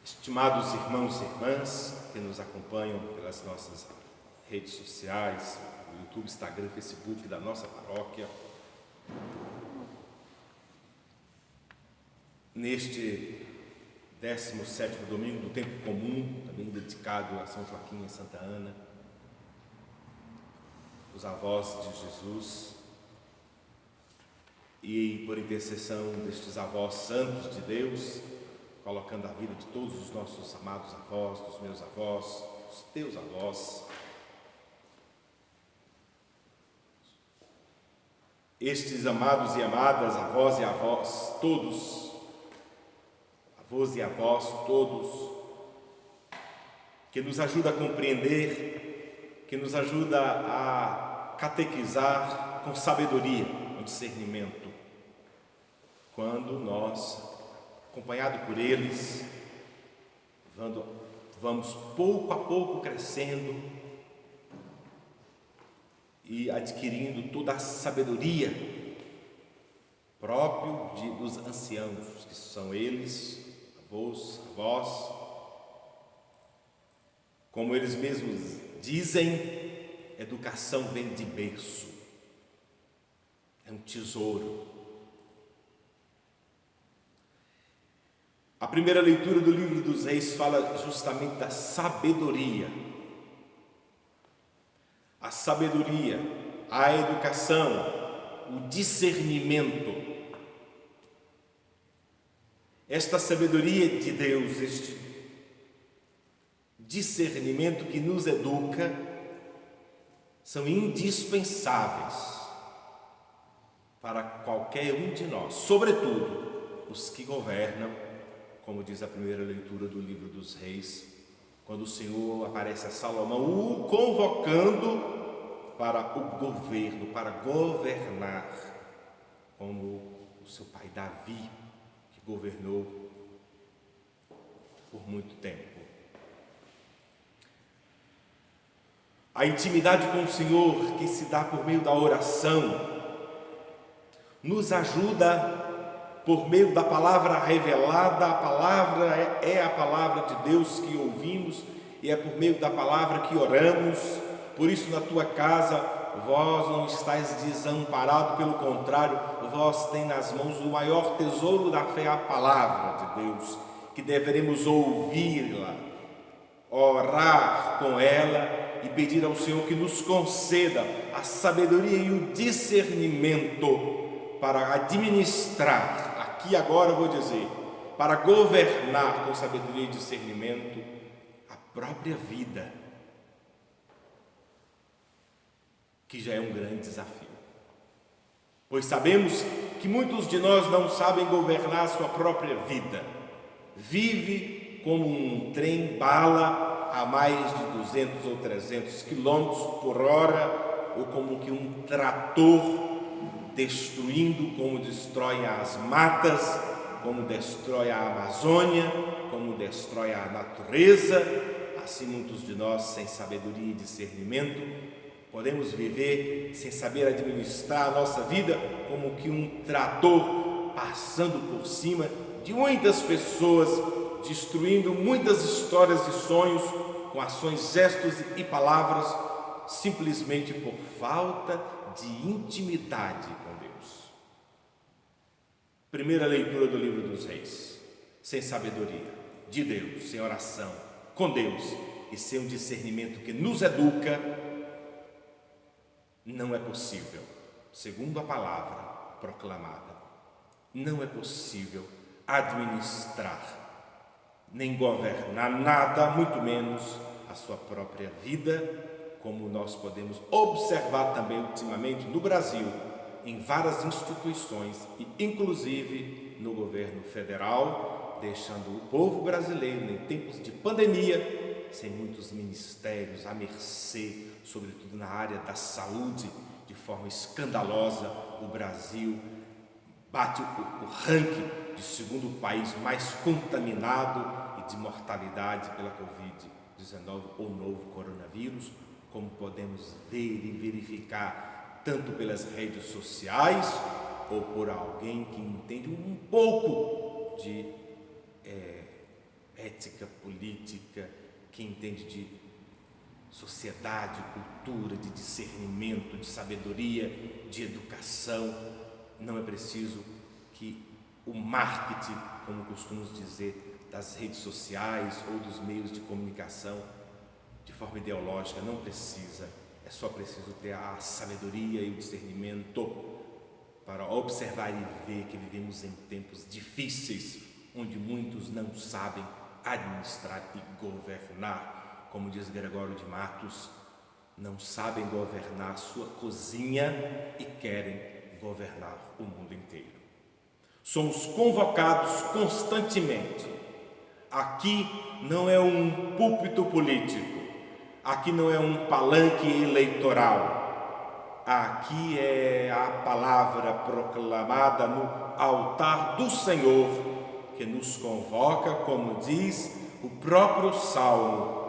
Estimados irmãos e irmãs que nos acompanham pelas nossas redes sociais, o YouTube, Instagram, Facebook da nossa paróquia, neste 17º domingo do tempo comum, também dedicado a São Joaquim e Santa Ana, os avós de Jesus, e por intercessão destes avós santos de Deus, colocando a vida de todos os nossos amados avós, dos meus avós, dos teus avós, estes amados e amadas avós e avós, todos, avós e avós, todos, que nos ajuda a compreender, que nos ajuda a catequizar com sabedoria, com discernimento, quando nós, acompanhado por eles, vamos pouco a pouco crescendo e adquirindo toda a sabedoria próprio dos anciãos, que são eles, avós, avós, como eles mesmos dizem, educação vem de berço, é um tesouro. A primeira leitura do livro dos Reis fala justamente da sabedoria. A sabedoria, a educação, o discernimento. Esta sabedoria de Deus, este discernimento que nos educa, são indispensáveis para qualquer um de nós, sobretudo os que governam, como diz a primeira leitura do livro dos Reis, quando o Senhor aparece a Salomão, o convocando para o governo, para governar, como o seu pai Davi, que governou por muito tempo. A intimidade com o Senhor, que se dá por meio da oração, nos ajuda por meio da palavra revelada. A palavra é a palavra de Deus que ouvimos e é por meio da palavra que oramos. Por isso, na tua casa, vós não estáis desamparado, pelo contrário, vós tem nas mãos o maior tesouro da fé, a palavra de Deus, que deveremos ouvi-la, orar com ela e pedir ao Senhor que nos conceda a sabedoria e o discernimento para administrar, aqui agora eu vou dizer, para governar com sabedoria e discernimento a própria vida, que já é um grande desafio. Pois sabemos que muitos de nós não sabem governar a sua própria vida. Vive como um trem-bala a mais de 200 ou 300 quilômetros por hora, ou como que um trator destruindo, como destrói as matas, como destrói a Amazônia, como destrói a natureza. Assim, muitos de nós, sem sabedoria e discernimento, podemos viver sem saber administrar a nossa vida, como que um trator passando por cima de muitas pessoas, destruindo muitas histórias e sonhos com ações, gestos e palavras, simplesmente por falta de intimidade com Deus. Primeira leitura do livro dos Reis. Sem sabedoria de Deus, sem oração com Deus e sem um discernimento que nos educa, não é possível, segundo a palavra proclamada, não é possível administrar nem governar nada, muito menos a sua própria vida, como nós podemos observar também ultimamente no Brasil, em várias instituições e inclusive no governo federal, deixando o povo brasileiro em tempos de pandemia sem muitos ministérios, à mercê, sobretudo na área da saúde, de forma escandalosa. O Brasil bate o ranking de segundo país mais contaminado e de mortalidade pela Covid-19 ou novo coronavírus, como podemos ver e verificar tanto pelas redes sociais ou por alguém que entende um pouco de ética, política, que entende de sociedade, cultura, de discernimento, de sabedoria, de educação. Não é preciso que o marketing, como costumamos dizer, das redes sociais ou dos meios de comunicação, de forma ideológica, não precisa. É só preciso ter a sabedoria e o discernimento para observar e ver que vivemos em tempos difíceis, onde muitos não sabem administrar e governar. Como diz Gregório de Matos, não sabem governar sua cozinha e querem governar o mundo inteiro. Somos convocados constantemente. Aqui não é um púlpito político, aqui não é um palanque eleitoral, aqui é a palavra proclamada no altar do Senhor, que nos convoca, como diz o próprio Salmo: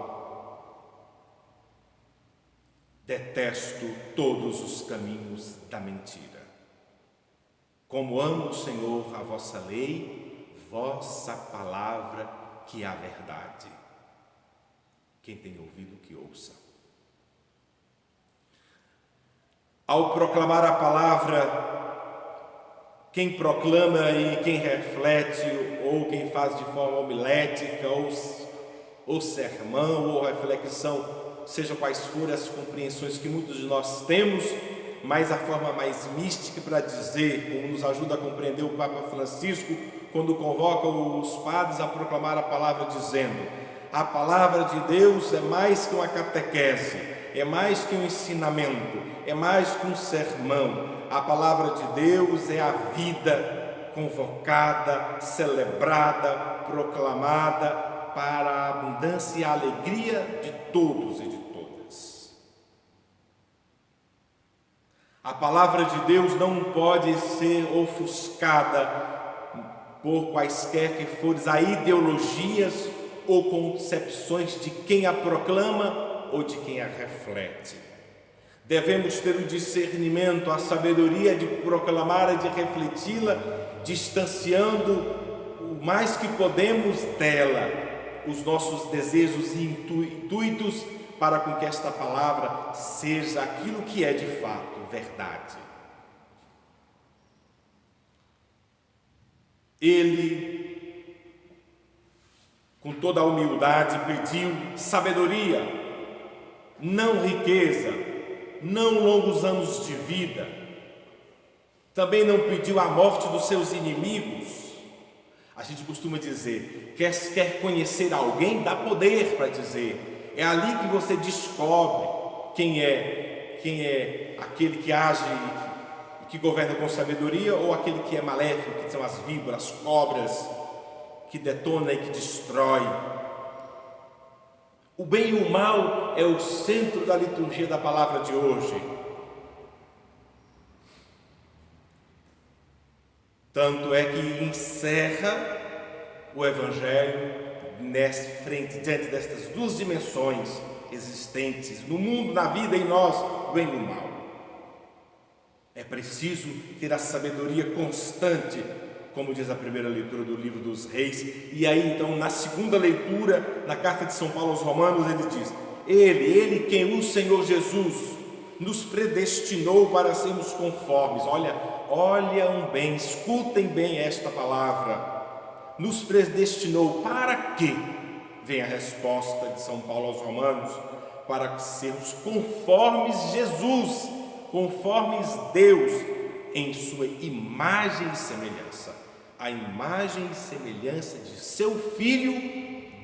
detesto todos os caminhos da mentira. Como amo, Senhor, a vossa lei, vossa palavra que é a verdade. Quem tem ouvido, que ouça. Ao proclamar a palavra, quem proclama e quem reflete, ou quem faz de forma homilética, ou sermão, ou reflexão, sejam quais forem as compreensões que muitos de nós temos, mas a forma mais mística para dizer, como nos ajuda a compreender o Papa Francisco, quando convoca os padres a proclamar a palavra, dizendo: a palavra de Deus é mais que uma catequese, é mais que um ensinamento, é mais que um sermão. A palavra de Deus é a vida convocada, celebrada, proclamada para a abundância e a alegria de todos e de todas. A palavra de Deus não pode ser ofuscada por quaisquer que forem as ideologias ou concepções de quem a proclama ou de quem a reflete. Devemos ter o discernimento, a sabedoria de proclamar e de refleti-la, distanciando o mais que podemos dela os nossos desejos e intuitos, para com que esta palavra seja aquilo que é de fato verdade. Ele, com toda a humildade, pediu sabedoria, não riqueza, não longos anos de vida. Também não pediu a morte dos seus inimigos. A gente costuma dizer, quer conhecer alguém, dá poder para dizer. É ali que você descobre quem é aquele que age e que governa com sabedoria, ou aquele que é maléfico, que são as víboras, as cobras, que detona e que destrói. O bem e o mal é o centro da liturgia da palavra de hoje. Tanto é que encerra o Evangelho diante destas duas dimensões existentes no mundo, na vida e em nós, o bem e o mal. É preciso ter a sabedoria constante, como diz a primeira leitura do livro dos Reis. E aí então, na segunda leitura, na carta de São Paulo aos Romanos, ele diz: Ele quem o Senhor Jesus nos predestinou para sermos conformes. Olhem bem, escutem bem esta palavra. Nos predestinou para quê? Vem a resposta de São Paulo aos Romanos: para sermos conformes Jesus, conformes Deus, em sua imagem e semelhança. A imagem e semelhança de seu Filho,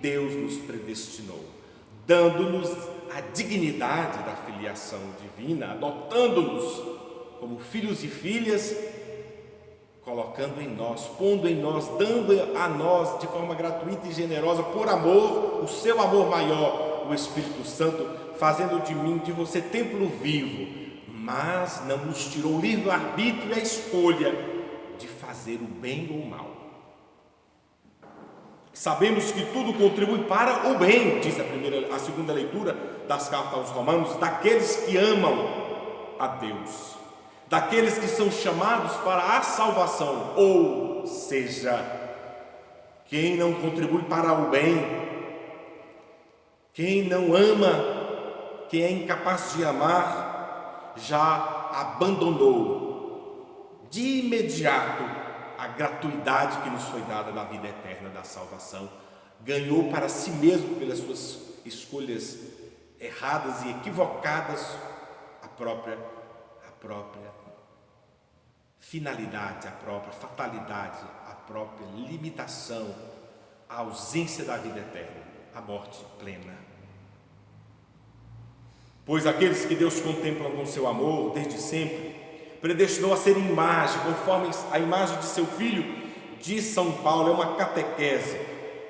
Deus nos predestinou, dando-nos a dignidade da filiação divina, adotando-nos como filhos e filhas, colocando em nós, pondo em nós, dando a nós de forma gratuita e generosa, por amor, o seu amor maior, o Espírito Santo, fazendo de mim, de você, templo vivo. Mas não nos tirou o livre-arbítrio e a escolha de fazer o bem ou o mal. Sabemos que tudo contribui para o bem, diz a segunda leitura das cartas aos Romanos, daqueles que amam a Deus, daqueles que são chamados para a salvação, ou seja, quem não contribui para o bem, quem não ama, quem é incapaz de amar, já abandonou de imediato a gratuidade que nos foi dada na vida eterna da salvação. Ganhou para si mesmo, pelas suas escolhas erradas e equivocadas, a própria finalidade, a própria fatalidade, a própria limitação, a ausência da vida eterna, a morte plena. Pois aqueles que Deus contempla com seu amor desde sempre, predestinou a ser imagem, conforme a imagem de seu Filho, diz São Paulo, é uma catequese,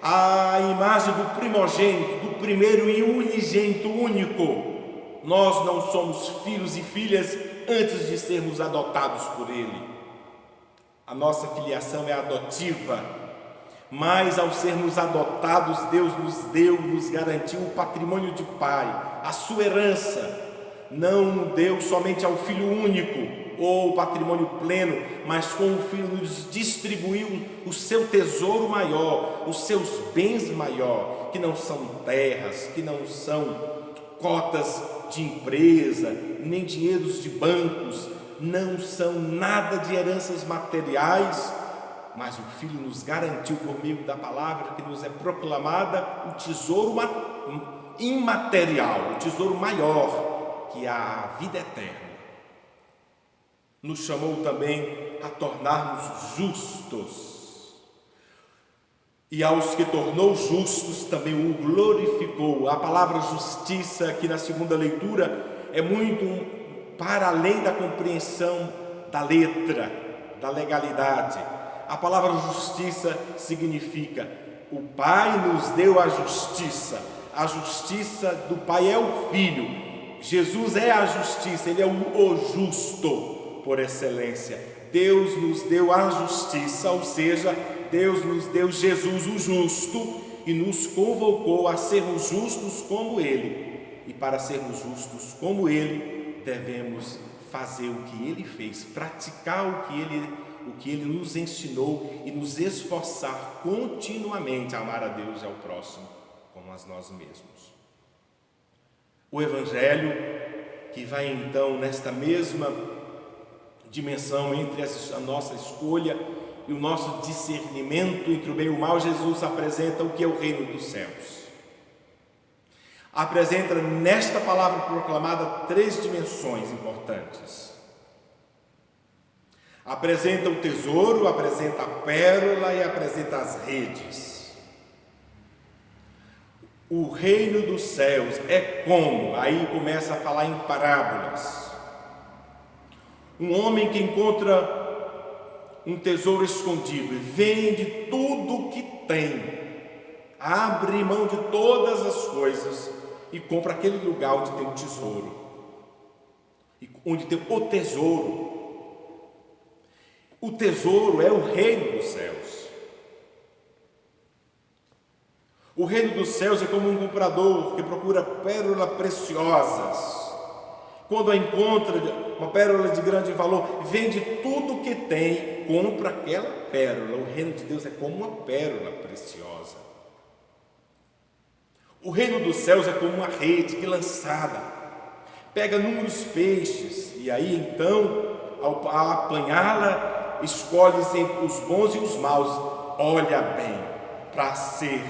a imagem do primogênito, do primeiro e unigênito único. Nós não somos filhos e filhas antes de sermos adotados por Ele. A nossa filiação é adotiva, mas ao sermos adotados, Deus nos garantiu o patrimônio de Pai, a sua herança. Não deu somente ao Filho único, ou o patrimônio pleno, mas com o Filho nos distribuiu o seu tesouro maior, os seus bens maior, que não são terras, que não são cotas de empresa, nem dinheiros de bancos, não são nada de heranças materiais, mas o Filho nos garantiu por meio da palavra que nos é proclamada o tesouro imaterial, o tesouro maior, que é a vida eterna. Nos chamou também a tornar-nos justos, e aos que tornou justos também o glorificou. A palavra justiça, aqui na segunda leitura, é muito para além da compreensão da letra, da legalidade. A palavra justiça significa: o Pai nos deu a justiça do Pai é o Filho. Jesus é a justiça, Ele é o justo por excelência. Deus nos deu a justiça, ou seja, Deus nos deu Jesus o justo e nos convocou a sermos justos como Ele. E para sermos justos como Ele, devemos fazer o que Ele fez, praticar o que Ele nos ensinou e nos esforçar continuamente a amar a Deus e ao próximo como a nós mesmos. O Evangelho, que vai então nesta mesma dimensão entre a nossa escolha e o nosso discernimento entre o bem e o mal, Jesus apresenta o que é o reino dos céus. Apresenta nesta palavra proclamada 3 dimensões importantes. Apresenta o tesouro, apresenta a pérola e apresenta as redes. O reino dos céus é como? Aí começa a falar em parábolas. Um homem que encontra um tesouro escondido e vende tudo o que tem, abre mão de todas as coisas e compra aquele lugar onde tem o tesouro, onde tem o tesouro. O tesouro é o reino dos céus. O reino dos céus é como um comprador que procura pérolas preciosas. Quando encontra uma pérola de grande valor, vende tudo o que tem, compra aquela pérola. O reino de Deus é como uma pérola preciosa. O reino dos céus é como uma rede que lançada pega inúmeros peixes, e aí então, ao apanhá-la, escolhe entre os bons e os maus. Olha bem, para ser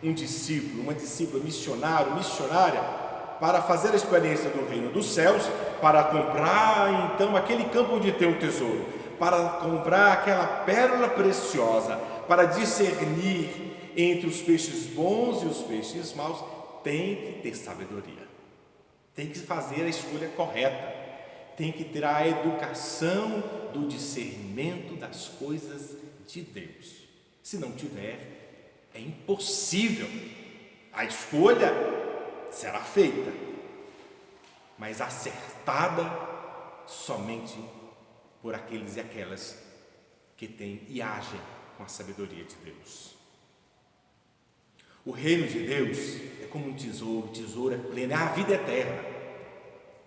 um discípulo, uma discípula, missionária, para fazer a experiência do reino dos céus, para comprar então aquele campo onde tem o tesouro, para comprar aquela pérola preciosa, para discernir entre os peixes bons e os peixes maus, tem que ter sabedoria, tem que fazer a escolha correta, tem que ter a educação do discernimento das coisas de Deus. Se não tiver, é impossível. A escolha será feita, mas acertada somente por aqueles e aquelas que têm e agem com a sabedoria de Deus. O reino de Deus é como um tesouro, o tesouro é pleno, é a vida eterna.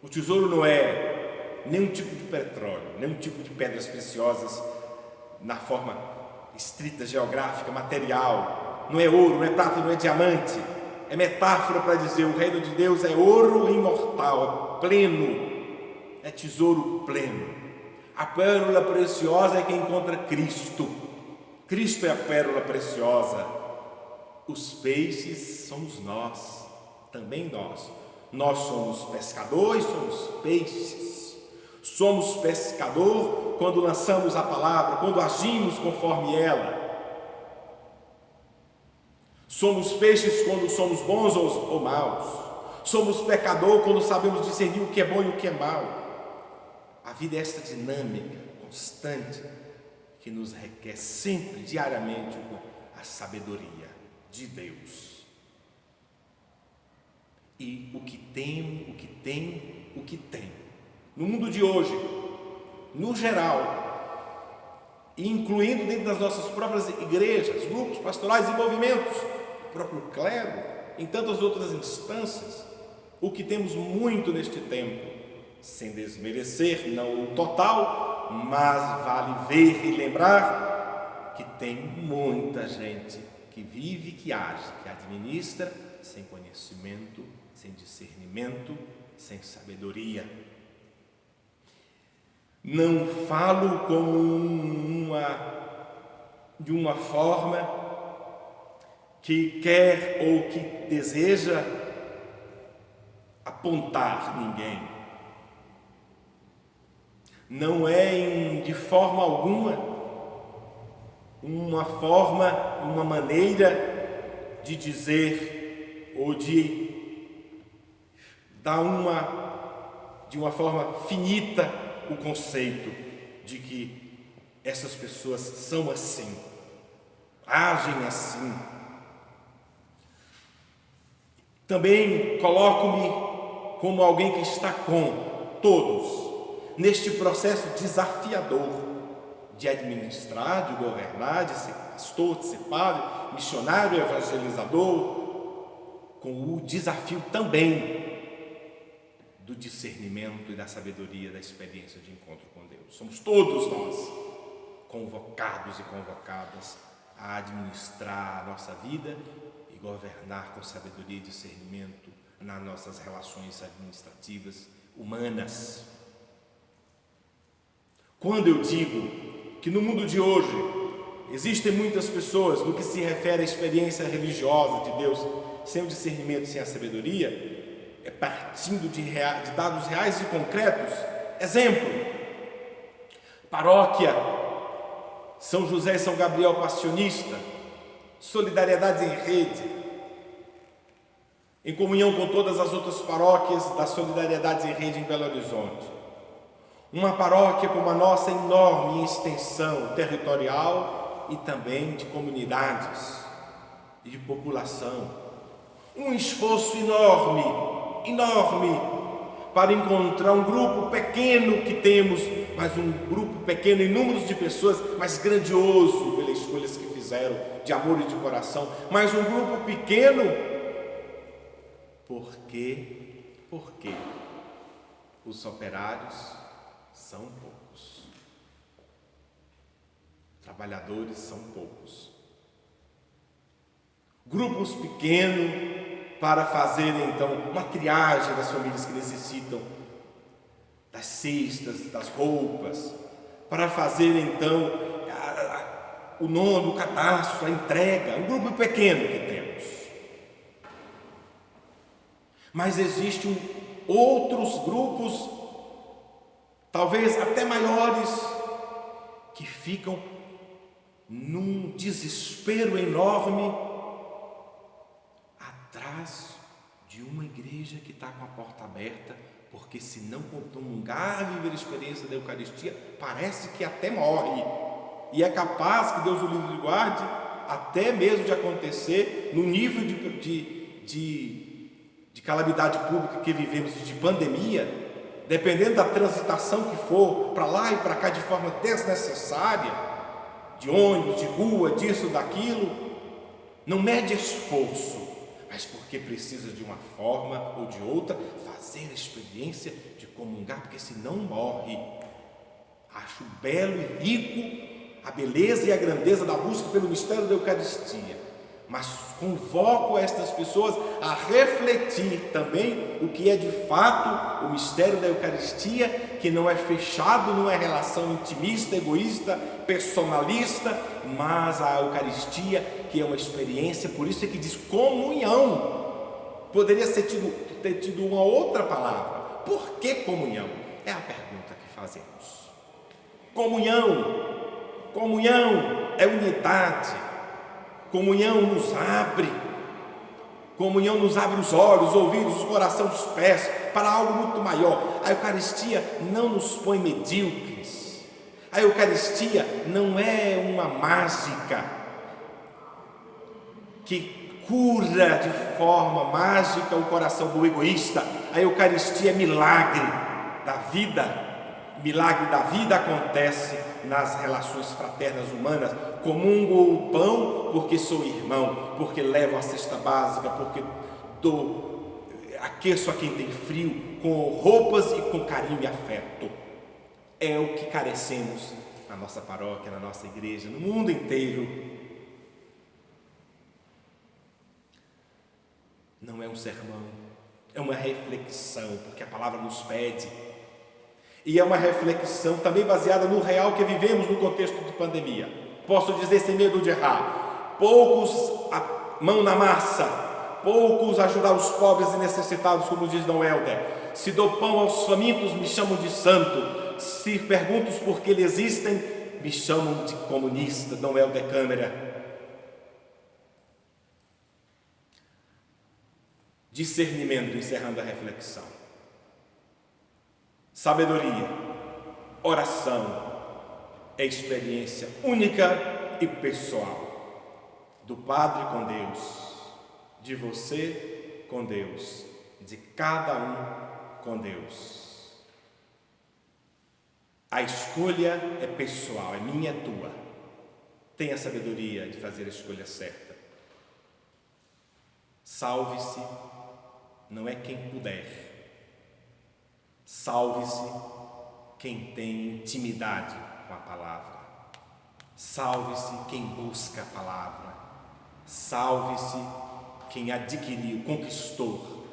O tesouro não é nenhum tipo de petróleo, nenhum tipo de pedras preciosas na forma estrita, geográfica, material. Não é ouro, não é prata, não é diamante. É metáfora para dizer: o reino de Deus é ouro imortal, é pleno, é tesouro pleno. A pérola preciosa é quem encontra Cristo. Cristo é a pérola preciosa. Os peixes somos nós, também nós. Nós somos pescadores, somos peixes. Somos pescador quando lançamos a palavra, quando agimos conforme ela. Somos peixes quando somos bons ou maus. Somos pecador quando sabemos discernir o que é bom e o que é mau. A vida é esta dinâmica, constante, que nos requer sempre, diariamente, a sabedoria de Deus. E o que tem. No mundo de hoje, no geral, incluindo dentro das nossas próprias igrejas, grupos pastorais e movimentos, o próprio clero, em tantas outras instâncias, o que temos muito neste tempo, sem desmerecer, não o total, mas vale ver e lembrar que tem muita gente que vive, que age, que administra, sem conhecimento, sem discernimento, sem sabedoria. Não falo como de uma forma que quer ou que deseja apontar ninguém. Não é de forma alguma uma maneira de dizer ou de dar de uma forma finita o conceito de que essas pessoas são assim, agem assim. Também coloco-me como alguém que está com todos neste processo desafiador de administrar, de governar, de ser pastor, de ser padre, missionário, evangelizador, com o desafio também do discernimento e da sabedoria, da experiência de encontro com Deus. Somos todos nós convocados e convocadas a administrar a nossa vida e governar com sabedoria e discernimento nas nossas relações administrativas humanas. Quando eu digo que no mundo de hoje existem muitas pessoas, no que se refere à experiência religiosa de Deus, sem o discernimento, sem a sabedoria, é partindo de dados reais e concretos. Exemplo: paróquia São José e São Gabriel Passionista, solidariedade em rede, em comunhão com todas as outras paróquias da Solidariedade em Rede em Belo Horizonte. Uma paróquia como a nossa, enorme em extensão territorial e também de comunidades e de população. Um esforço enorme para encontrar um grupo pequeno que temos, mas um grupo pequeno em números de pessoas, mas grandioso pelas escolhas que fizeram de amor e de coração, mas um grupo pequeno. Por quê? Porque os operários são poucos, trabalhadores são poucos, grupos pequenos para fazer então uma triagem das famílias que necessitam das cestas, das roupas, para fazer então o nome, o cadastro, a entrega, um grupo pequeno que temos. Mas existem outros grupos, talvez até maiores, que ficam num desespero enorme atrás de uma igreja que está com a porta aberta, porque se não comungar e viver a experiência da Eucaristia, parece que até morre. E é capaz que Deus o livre e guarde, até mesmo de acontecer no nível de calamidade pública que vivemos, de pandemia, dependendo da transitação que for, para lá e para cá de forma desnecessária, de ônibus, de rua, disso, daquilo, não mede esforço, mas porque precisa de uma forma ou de outra fazer a experiência de comungar, porque senão morre. Acho belo e rico a beleza e a grandeza da busca pelo mistério da Eucaristia, mas convoco estas pessoas a refletir também o que é de fato o mistério da Eucaristia, que não é fechado numa relação intimista, egoísta, personalista, mas a Eucaristia que é uma experiência, por isso é que diz comunhão. Poderia ter tido uma outra palavra. Por que comunhão? É a pergunta que fazemos. Comunhão é unidade. Comunhão nos abre os olhos, os ouvidos, os corações, os pés para algo muito maior. A Eucaristia não nos põe medíocres. A Eucaristia não é uma mágica que cura de forma mágica o coração do egoísta. A Eucaristia é milagre da vida. Milagre da vida acontece nas relações fraternas humanas. Comungo o pão porque sou irmão, porque levo a cesta básica, porque aqueço a quem tem frio com roupas e com carinho e afeto. É o que carecemos na nossa paróquia, na nossa igreja, no mundo inteiro. Não é um sermão, é uma reflexão, porque a palavra nos pede. E é uma reflexão também baseada no real que vivemos no contexto de pandemia. Posso dizer sem medo de errar: poucos a mão na massa, poucos ajudar os pobres e necessitados, como diz Dom Helder. Se dou pão aos famintos, me chamam de santo. Se pergunto por que eles existem, me chamam de comunista. Dom Helder Câmara. Discernimento, encerrando a reflexão. Sabedoria, oração, é experiência única e pessoal do Padre com Deus, de você com Deus, de cada um com Deus. A escolha é pessoal, é minha, é tua. Tenha a sabedoria de fazer a escolha certa. Salve-se, não é quem puder. Salve-se quem tem intimidade com a palavra. Salve-se quem busca a palavra. Salve-se quem adquiriu, conquistou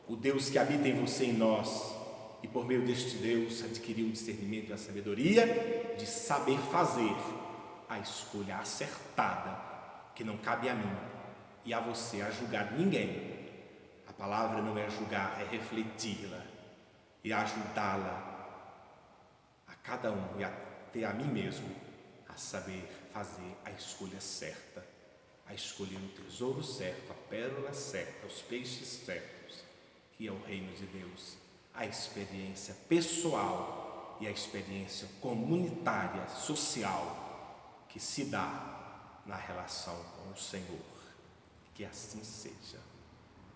o Deus que habita em você e em nós, e por meio deste Deus adquiriu o discernimento e a sabedoria de saber fazer a escolha acertada, que não cabe a mim e a você a julgar ninguém. A palavra não é julgar, é refleti-la e ajudá-la a cada um e até a mim mesmo a saber fazer a escolha certa, a escolher o tesouro certo, a pérola certa, os peixes certos, que é o reino de Deus, a experiência pessoal e a experiência comunitária, social, que se dá na relação com o Senhor. Que assim seja.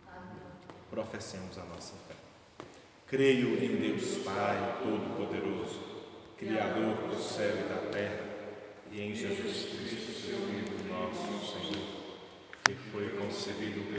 Amém. Professemos a nossa fé. Creio em Deus Pai Todo-Poderoso, Criador do céu e da terra, e em Jesus Cristo, seu Filho, nosso Senhor, que foi concebido